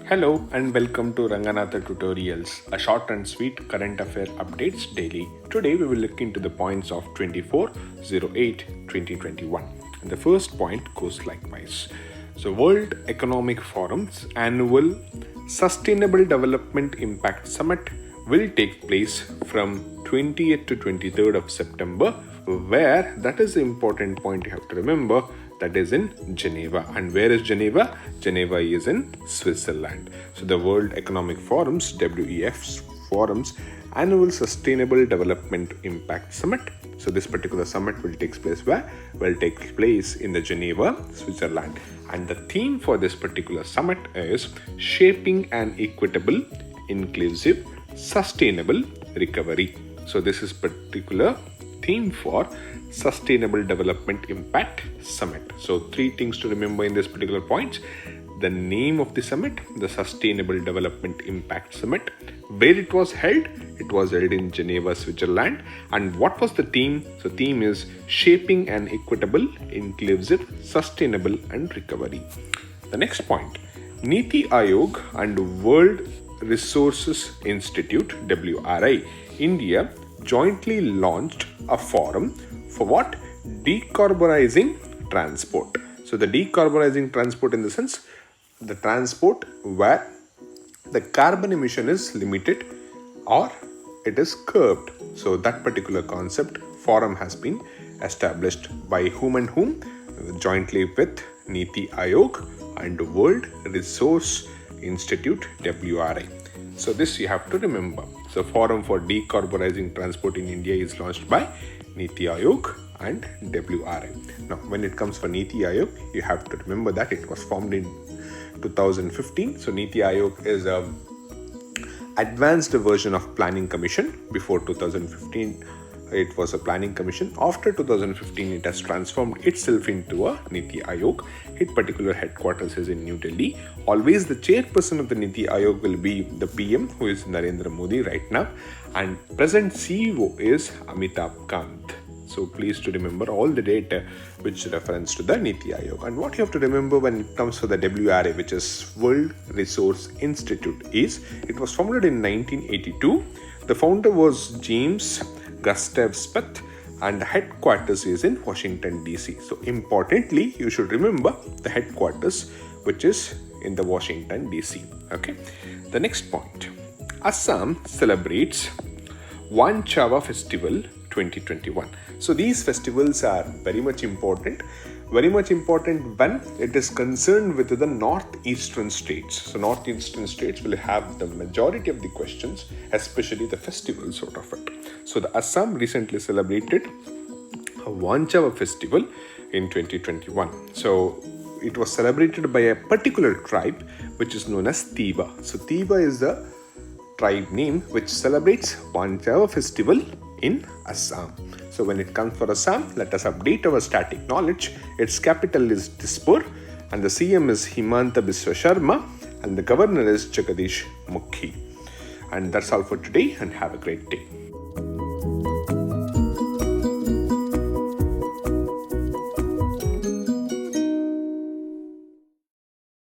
Hello and welcome to Ranganatha Tutorials, a short and sweet current affair updates daily. Today we will look into the points of 24/08/2021. And the first point goes likewise. So World Economic Forum's annual Sustainable Development Impact Summit will take place from 20th to 23rd of September, where that is the important point you have to remember, that is in Geneva. And where is Geneva? Geneva is in Switzerland. So the World Economic Forum's, WEF's Forum's annual Sustainable Development Impact Summit. So this particular summit will take place where? Will take place in the Geneva, Switzerland. And the theme for this particular summit is Shaping an Equitable, Inclusive, Sustainable Recovery. So this is particular theme for Sustainable Development Impact Summit. So three things to remember in this particular point: the name of the summit, the Sustainable Development Impact Summit, where it was held in Geneva, Switzerland, and what was the theme? So theme is Shaping an Equitable, Inclusive, Sustainable and Recovery. The next point, Niti Aayog and World Resources Institute, WRI, India jointly launched a forum for what? Decarbonizing transport. So the decarbonizing transport in the sense, the transport where the carbon emission is limited or it is curbed. So that particular concept forum has been established by whom and whom? Jointly with Niti Aayog and World Resource Institute, WRI. So this you have to remember. So Forum for Decarbonizing Transport in India is launched by Niti Aayog and WRI. Now when it comes for Niti Aayog, you have to remember that it was formed in 2015. So Niti Aayog is a advanced version of Planning Commission. Before 2015 it was a Planning Commission. After 2015 it has transformed itself into a Niti Aayog. Its particular headquarters is in New Delhi. Always the chairperson of the Niti Aayog will be the PM, who is Narendra Modi right now, and present CEO is Amitabh Kant. So please to remember all the data which reference to the Niti Aayog. And what you have to remember when it comes to the WRI, which is World Resource Institute, is it was founded in 1982. The founder was James Gustav Smith and the headquarters is in Washington DC. So importantly, you should remember the headquarters, which is in the Washington DC. Okay. The next point, Assam celebrates Wanchava Festival 2021. So these festivals are very much important when it is concerned with the northeastern states. So northeastern states will have the majority of the questions, especially the festival sort of it. So the Assam recently celebrated a Wanchava festival in 2021. So it was celebrated by a particular tribe which is known as Tiba. So Tiba is the tribe name which celebrates Wanchava festival in Assam. So when it comes for Assam, let us update our static knowledge. Its capital is Dispur and the CM is Himanta Biswa Sharma and the governor is Jagadish Mukhi. And that's all for today, and have a great day.